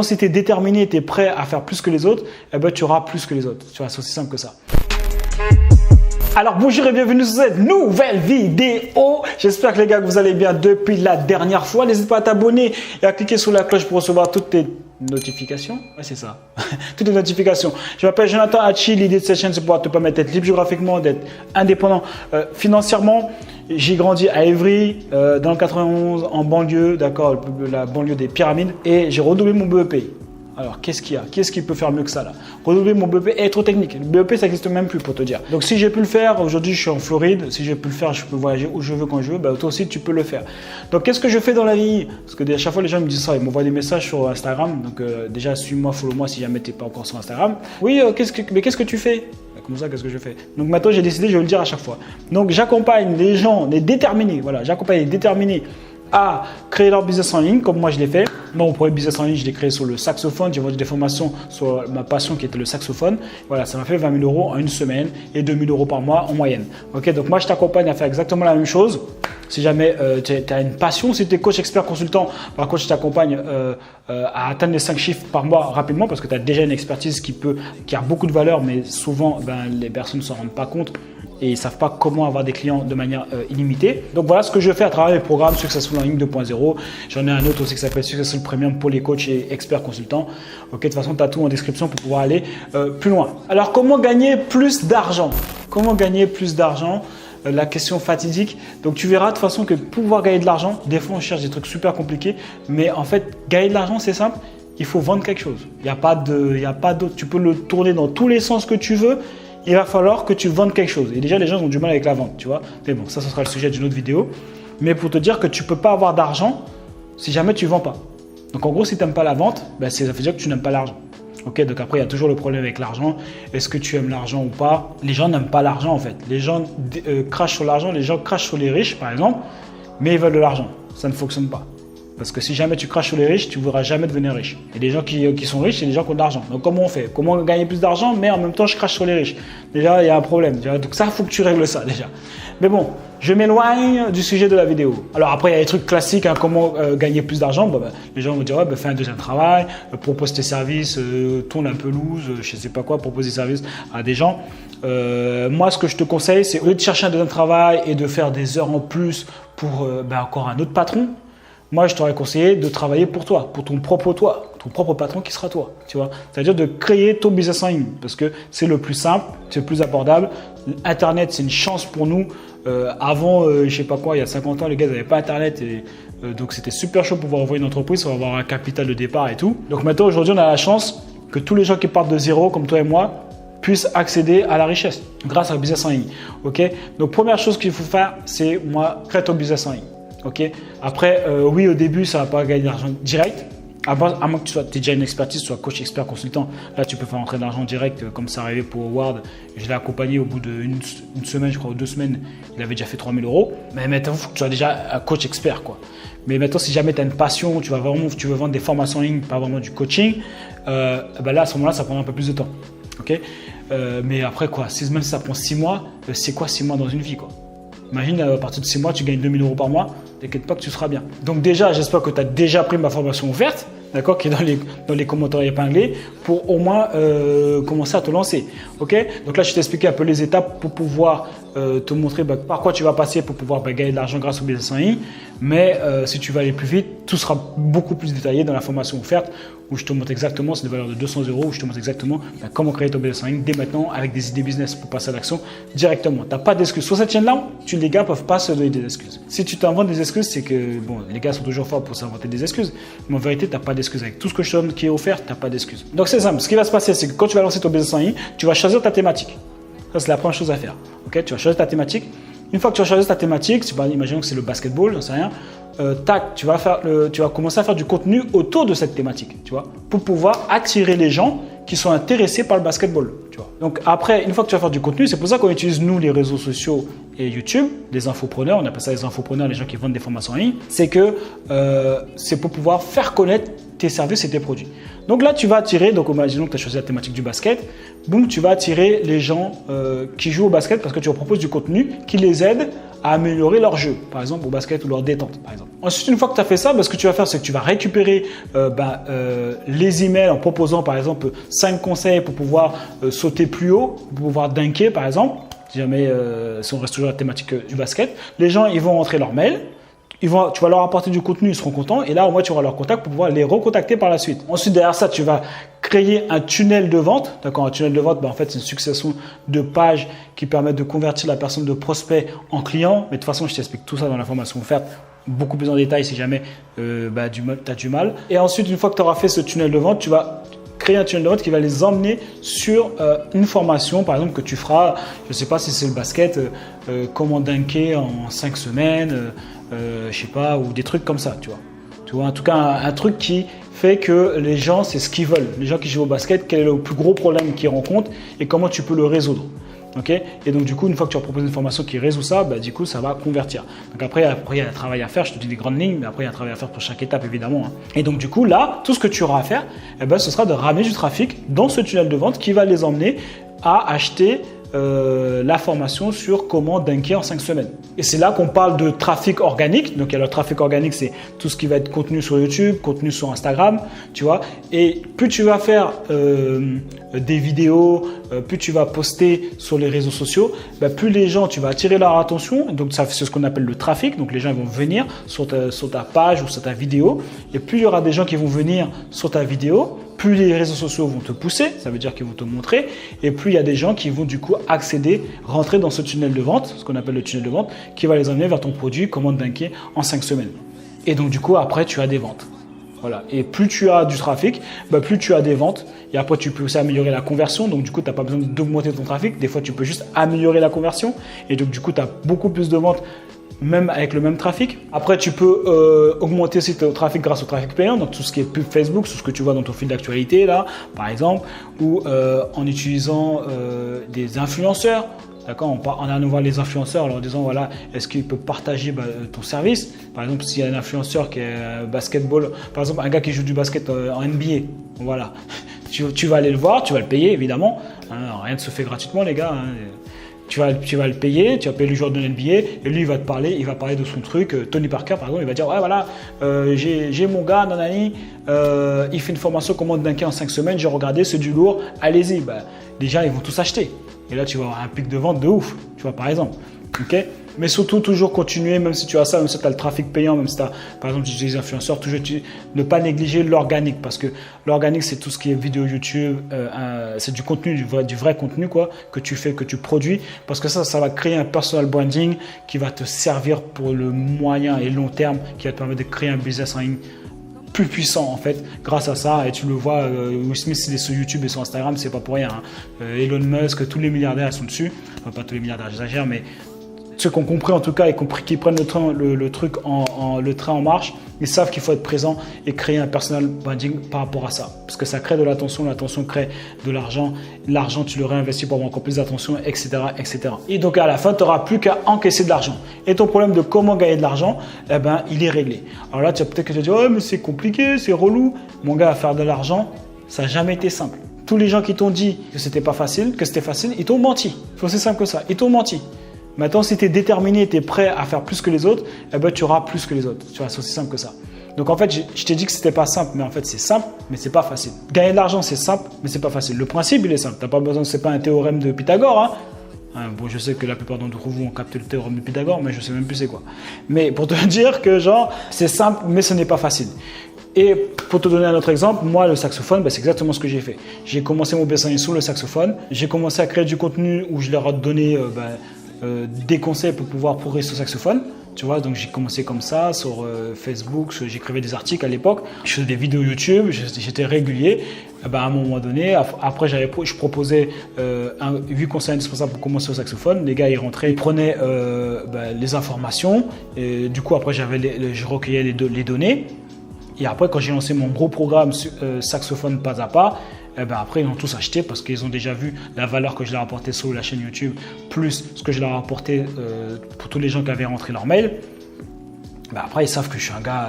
Si tu es déterminé, tu es prêt à faire plus que les autres, eh ben, tu auras plus que les autres. Tu vois, c'est aussi simple que ça. Alors bonjour et bienvenue sur cette nouvelle vidéo. J'espère que les gars, que vous allez bien depuis la dernière fois. N'hésite pas à t'abonner et à cliquer sur la cloche pour recevoir toutes tes notifications. Ouais, c'est ça. Toutes les notifications. Je m'appelle Jonathan Hachi. L'idée de cette chaîne, c'est de pouvoir te permettre d'être libre géographiquement, d'être indépendant financièrement. J'ai grandi à Évry, dans le 91, en banlieue, d'accord, la banlieue des Pyramides. Et j'ai redoublé mon BEP. Alors, qu'est-ce qu'il y a? Qu'est-ce qui peut faire mieux que ça là? Redoubler mon BEP est trop technique. Le BEP, ça n'existe même plus pour te dire. Donc, si j'ai pu le faire, aujourd'hui, je suis en Floride. Si j'ai pu le faire, je peux voyager où je veux, quand je veux. Bah, toi aussi, tu peux le faire. Donc, qu'est-ce que je fais dans la vie? Parce que à chaque fois, les gens me disent ça. Ils m'envoient des messages sur Instagram. Donc, déjà, suis-moi, follow-moi si jamais tu n'es pas encore sur Instagram. Oui, mais qu'est-ce que tu fais? Comme ça, qu'est-ce que je fais? Donc, maintenant, j'ai décidé, je vais le dire à chaque fois. Donc, j'accompagne les gens, les déterminés. Voilà, j'accompagne les déterminés à créer leur business en ligne, comme moi je l'ai fait. Mon premier business en ligne, je l'ai créé sur le saxophone. J'ai vendu des formations sur ma passion qui était le saxophone. Voilà, ça m'a fait 20 000 € en une semaine et 2 000 € par mois en moyenne. Ok, donc moi je t'accompagne à faire exactement la même chose. Si jamais tu as une passion, si tu es coach, expert, consultant, par contre je t'accompagne à atteindre les 5 chiffres par mois rapidement parce que tu as déjà une expertise qui a beaucoup de valeur, mais souvent les personnes ne s'en rendent pas compte et ils ne savent pas comment avoir des clients de manière illimitée. Donc voilà ce que je fais à travers les programmes Successful en ligne 2.0. J'en ai un autre aussi qui s'appelle Successful Premium pour les coachs et experts consultants. Ok, de toute façon, tu as tout en description pour pouvoir aller plus loin. Alors, comment gagner plus d'argent? Comment gagner plus d'argent? La question fatidique. Donc, tu verras de toute façon que pour pouvoir gagner de l'argent, des fois, on cherche des trucs super compliqués. Mais en fait, gagner de l'argent, c'est simple. Il faut vendre quelque chose. Il n'y a pas d'autre. Tu peux le tourner dans tous les sens que tu veux. Il va falloir que tu vendes quelque chose. Et déjà, les gens ont du mal avec la vente, tu vois. Mais bon, ça, ce sera le sujet d'une autre vidéo. Mais pour te dire que tu ne peux pas avoir d'argent si jamais tu ne vends pas. Donc, en gros, si tu n'aimes pas la vente, ça veut dire que tu n'aimes pas l'argent. Ok, donc après, il y a toujours le problème avec l'argent. Est-ce que tu aimes l'argent ou pas? Les gens n'aiment pas l'argent, en fait. Les gens crachent sur l'argent. Les gens crachent sur les riches, par exemple, mais ils veulent de l'argent. Ça ne fonctionne pas. Parce que si jamais tu craches sur les riches, tu ne voudras jamais devenir riche. Et les gens qui sont riches, c'est les gens qui ont de l'argent. Donc comment on fait? Comment gagner plus d'argent, mais en même temps je crache sur les riches? Déjà, il y a un problème. Donc ça, il faut que tu règles ça déjà. Mais bon, je m'éloigne du sujet de la vidéo. Alors après, il y a des trucs classiques, hein, comment gagner plus d'argent. Les gens vont dire, ouais, fais un deuxième travail, propose tes services, tourne la pelouse, je ne sais pas quoi, propose des services à des gens. Moi, ce que je te conseille, c'est au lieu de chercher un deuxième travail et de faire des heures en plus pour encore un autre patron, moi, je t'aurais conseillé de travailler pour toi, pour ton propre patron qui sera toi, tu vois. C'est-à-dire de créer ton business en ligne parce que c'est le plus simple, c'est le plus abordable. Internet, c'est une chance pour nous. Avant, je sais pas quoi, il y a 50 ans, les gars n'avaient pas Internet et donc c'était super chaud pour pouvoir ouvrir une entreprise, pour avoir un capital de départ et tout. Donc maintenant, aujourd'hui, on a la chance que tous les gens qui partent de zéro, comme toi et moi, puissent accéder à la richesse grâce à un business en ligne. Ok. Donc première chose qu'il faut faire, c'est créer ton business en ligne. Ok. Après, oui, au début, ça ne va pas gagner d'argent direct. À moins que tu aies déjà une expertise, tu sois coach, expert, consultant. Là, tu peux faire entrer de l'argent direct, comme ça arrivé pour Howard. Je l'ai accompagné au bout d'une semaine, je crois, ou 2 semaines. Il avait déjà fait 3 000 €. Mais maintenant, il faut que tu sois déjà un coach expert, quoi. Mais maintenant, si jamais tu as une passion, tu veux vendre des formations en ligne, pas vraiment du coaching, là, à ce moment-là, ça prendra un peu plus de temps. Ok. Mais après, quoi, même si ça prend 6 mois, c'est quoi 6 mois dans une vie, quoi? Imagine, à partir de 6 mois, tu gagnes 2 000 € par mois. T'inquiète pas que tu seras bien. Donc déjà, j'espère que tu as déjà pris ma formation offerte, d'accord, qui est dans les commentaires épinglés, pour au moins commencer à te lancer. Ok. Donc là, je t'ai expliqué un peu les étapes pour pouvoir te montrer par quoi tu vas passer pour pouvoir gagner de l'argent grâce au business en ligne. Mais si tu veux aller plus vite, tout sera beaucoup plus détaillé dans la formation offerte où je te montre exactement, c'est des valeurs de 200 €, où je te montre exactement comment créer ton business en ligne dès maintenant avec des idées business pour passer à l'action directement. Tu n'as pas d'excuses. Sur cette chaîne-là, les gars ne peuvent pas se donner des excuses. Si tu t'inventes des excuses, c'est que les gars sont toujours forts pour s'inventer des excuses. Mais en vérité, tu n'as pas d'excuses. Avec tout ce que je te donne qui est offert, tu n'as pas d'excuses. Donc c'est simple. Ce qui va se passer, c'est que quand tu vas lancer ton business en ligne, tu vas choisir ta thématique. Ça, c'est la première chose à faire. Ok, tu vas choisir ta thématique. Une fois que tu as choisi ta thématique, imaginons que c'est le basketball, j'en sais rien. Tu vas commencer à faire du contenu autour de cette thématique, tu vois, pour pouvoir attirer les gens qui sont intéressés par le basketball, tu vois. Donc après, une fois que tu vas faire du contenu, c'est pour ça qu'on utilise nous les réseaux sociaux et YouTube, les infopreneurs, on appelle ça les infopreneurs, les gens qui vendent des formations en ligne, c'est que c'est pour pouvoir faire connaître tes services et tes produits. Donc là, tu vas attirer, donc imaginons que tu as choisi la thématique du basket, boum, tu vas attirer les gens qui jouent au basket parce que tu leur proposes du contenu qui les aide à améliorer leur jeu, par exemple au basket ou leur détente, par exemple. Ensuite, une fois que tu as fait ça, ce que tu vas faire, c'est que tu vas récupérer les emails en proposant par exemple 5 conseils pour pouvoir sauter plus haut, pour pouvoir dunker par exemple. Si jamais, si on reste toujours à la thématique du basket, les gens ils vont rentrer leur mail. Tu vas leur apporter du contenu, ils seront contents. Et là, au moins, tu auras leur contact pour pouvoir les recontacter par la suite. Ensuite, derrière ça, tu vas créer un tunnel de vente. D'accord, un tunnel de vente, en fait, c'est une succession de pages qui permettent de convertir la personne de prospect en client. Mais de toute façon, je t'explique tout ça dans la formation offerte, beaucoup plus en détail si jamais tu as du mal. Et ensuite, une fois que tu auras fait ce tunnel de vente, tu vas créer un tunnel de vente qui va les emmener sur une formation, par exemple, que tu feras, je ne sais pas si c'est le basket, comment dunker en 5 semaines, je sais pas, ou des trucs comme ça, tu vois, en tout cas, un truc qui fait que les gens, c'est ce qu'ils veulent. Les gens qui jouent au basket, quel est le plus gros problème qu'ils rencontrent et comment tu peux le résoudre. Okay, et donc, du coup, une fois que tu as proposé une formation qui résout ça, du coup, ça va convertir. Donc, après, il y a un travail à faire. Je te dis des grandes lignes, mais après, il y a un travail à faire pour chaque étape, évidemment. Et donc, du coup, là, tout ce que tu auras à faire, ce sera de ramener du trafic dans ce tunnel de vente qui va les emmener à acheter la formation sur comment dunker en 5 semaines. Et c'est là qu'on parle de trafic organique. Donc, le trafic organique, c'est tout ce qui va être contenu sur YouTube, contenu sur Instagram, tu vois. Et plus tu vas faire des vidéos, plus tu vas poster sur les réseaux sociaux, plus les gens, tu vas attirer leur attention. Donc, ça, c'est ce qu'on appelle le trafic. Donc, les gens vont venir sur ta page ou sur ta vidéo. Et plus il y aura des gens qui vont venir sur ta vidéo, plus les réseaux sociaux vont te pousser, ça veut dire qu'ils vont te montrer, et plus il y a des gens qui vont du coup accéder, rentrer dans ce tunnel de vente, ce qu'on appelle le tunnel de vente, qui va les emmener vers ton produit, comment dunker en 5 semaines. Et donc du coup, après, tu as des ventes. Voilà. Et plus tu as du trafic, plus tu as des ventes. Et après, tu peux aussi améliorer la conversion. Donc du coup, tu n'as pas besoin d'augmenter ton trafic. Des fois, tu peux juste améliorer la conversion. Et donc du coup, tu as beaucoup plus de ventes même avec le même trafic. Après, tu peux augmenter aussi ton trafic grâce au trafic payant, donc tout ce qui est pub Facebook, tout ce que tu vois dans ton fil d'actualité là, par exemple, ou en utilisant des influenceurs. D'accord, on a à nous voir les influenceurs en leur disant voilà, est-ce qu'ils peuvent partager ton service. Par exemple, s'il y a un influenceur qui est basketball, par exemple un gars qui joue du basket en NBA, voilà, tu vas aller le voir, tu vas le payer évidemment, hein, rien ne se fait gratuitement les gars. Hein. Tu vas le payer, tu vas payer le joueur de l'NBA et lui il va te parler, de son truc. Tony Parker par exemple, il va dire ouais voilà, j'ai mon gars Nanani, il fait une formation comment dunker en 5 semaines, j'ai regardé, c'est du lourd, allez-y. Les gens ils vont tous acheter et là tu vas avoir un pic de vente de ouf, tu vois par exemple. Ok. Mais surtout, toujours continuer, même si tu as ça, même si tu as le trafic payant, même si tu as, par exemple, tu utilises des influenceurs, toujours ne pas négliger l'organique. Parce que l'organique, c'est tout ce qui est vidéo YouTube, c'est du contenu, du vrai contenu quoi, que tu fais, que tu produis. Parce que ça va créer un personal branding qui va te servir pour le moyen et long terme, qui va te permettre de créer un business en ligne plus puissant en fait grâce à ça. Et tu le vois, Will Smith il est sur YouTube et sur Instagram, c'est pas pour rien. Hein. Elon Musk, tous les milliardaires ils sont dessus. Enfin, pas tous les milliardaires, j'exagère, mais ceux qui ont compris en tout cas et qui prennent le train en marche, ils savent qu'il faut être présent et créer un personal branding par rapport à ça. Parce que ça crée de l'attention crée de l'argent. L'argent, tu le réinvestis pour avoir encore plus d'attention, etc., etc. Et donc à la fin, tu n'auras plus qu'à encaisser de l'argent. Et ton problème de comment gagner de l'argent, il est réglé. Alors là, tu vas peut-être te dire, oh, mais c'est compliqué, c'est relou. Mon gars, à faire de l'argent, ça n'a jamais été simple. Tous les gens qui t'ont dit que c'était pas facile, que c'était facile, ils t'ont menti. C'est aussi simple que ça. Ils t'ont menti. Maintenant, si tu es déterminé, tu es prêt à faire plus que les autres, tu auras plus que les autres. Tu vois, c'est aussi simple que ça. Donc en fait, je t'ai dit que c'était pas simple, mais en fait, c'est simple, mais c'est pas facile. Gagner de l'argent, c'est simple, mais c'est pas facile. Le principe, il est simple. T'as pas besoin, c'est pas un théorème de Pythagore. Hein. Bon, je sais que la plupart d'entre vous ont capté le théorème de Pythagore, mais je sais même plus c'est quoi. Mais pour te dire que genre, c'est simple, mais ce n'est pas facile. Et pour te donner un autre exemple, moi, le saxophone, c'est exactement ce que j'ai fait. J'ai commencé mon business sur le saxophone. J'ai commencé à créer du contenu où je leur ai donné des conseils pour pouvoir progresser au saxophone. Tu vois, donc j'ai commencé comme ça sur Facebook, j'écrivais des articles à l'époque, je faisais des vidéos YouTube, j'étais régulier. À un moment donné, après je proposais 8 conseils indispensables pour commencer au saxophone. Les gars ils rentraient, ils prenaient les informations. Et du coup après je recueillais les données. Et après quand j'ai lancé mon gros programme saxophone pas à pas, après ils ont tous acheté parce qu'ils ont déjà vu la valeur que je leur apportais sur la chaîne YouTube plus ce que je leur ai apporté pour tous les gens qui avaient rentré leur mail. Après ils savent que je suis un gars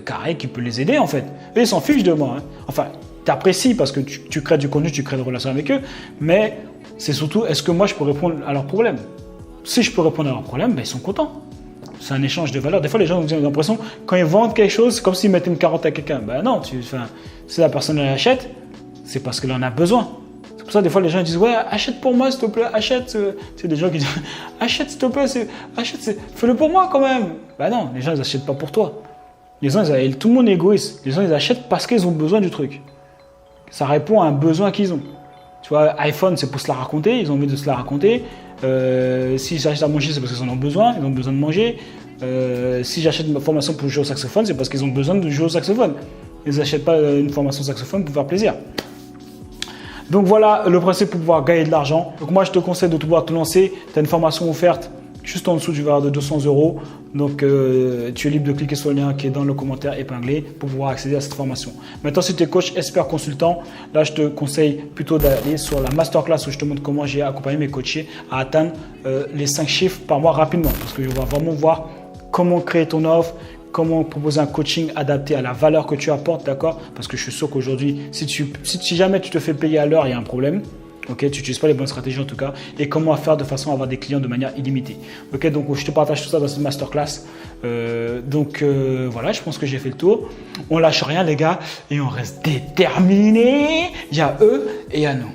carré qui peut les aider en fait. Et ils s'en fichent de moi. Hein. Enfin, tu apprécies parce que tu crées du contenu, tu crées des relations avec eux, mais c'est surtout est-ce que moi je peux répondre à leurs problèmes. si je peux répondre à leurs problèmes, ben, ils sont contents. C'est un échange de valeurs. Des fois, les gens ont l'impression, quand ils vendent quelque chose, c'est comme s'ils mettaient une carotte à quelqu'un. Ben non, si la personne l'achète, c'est parce qu'elle en a besoin. C'est pour ça, des fois, les gens disent, ouais, achète pour moi, s'il te plaît, achète. C'est des gens qui disent, achète, s'il te plaît, fais-le pour moi quand même. Ben non, les gens, ils n'achètent pas pour toi. Les gens, tout le monde est égoïste. Les gens, ils achètent parce qu'ils ont besoin du truc. Ça répond à un besoin qu'ils ont. Tu vois, iPhone, c'est pour se la raconter, ils ont envie de se la raconter. Si j'achète à manger, c'est parce qu'ils en ont besoin de manger. Si j'achète une formation pour jouer au saxophone, c'est parce qu'ils ont besoin de jouer au saxophone. Ils n'achètent pas une formation saxophone pour faire plaisir. Donc voilà le principe pour pouvoir gagner de l'argent. Donc moi, je te conseille de pouvoir te lancer. Tu as une formation offerte juste en dessous du valeur de 200 €. Donc, tu es libre de cliquer sur le lien qui est dans le commentaire épinglé pour pouvoir accéder à cette formation. Maintenant, si tu es coach, expert, consultant, là, je te conseille plutôt d'aller sur la masterclass où je te montre comment j'ai accompagné mes coachés à atteindre les 5 chiffres par mois rapidement. Parce que je vais vraiment voir comment créer ton offre, comment proposer un coaching adapté à la valeur que tu apportes, d'accord? Parce que je suis sûr qu'aujourd'hui, si jamais tu te fais payer à l'heure, il y a un problème. Ok, tu n'utilises pas les bonnes stratégies en tout cas, et comment faire de façon à avoir des clients de manière illimitée. Ok, donc je te partage tout ça dans cette masterclass. Voilà, je pense que j'ai fait le tour. On lâche rien les gars, et on reste déterminés. Il y a eux et il y a nous.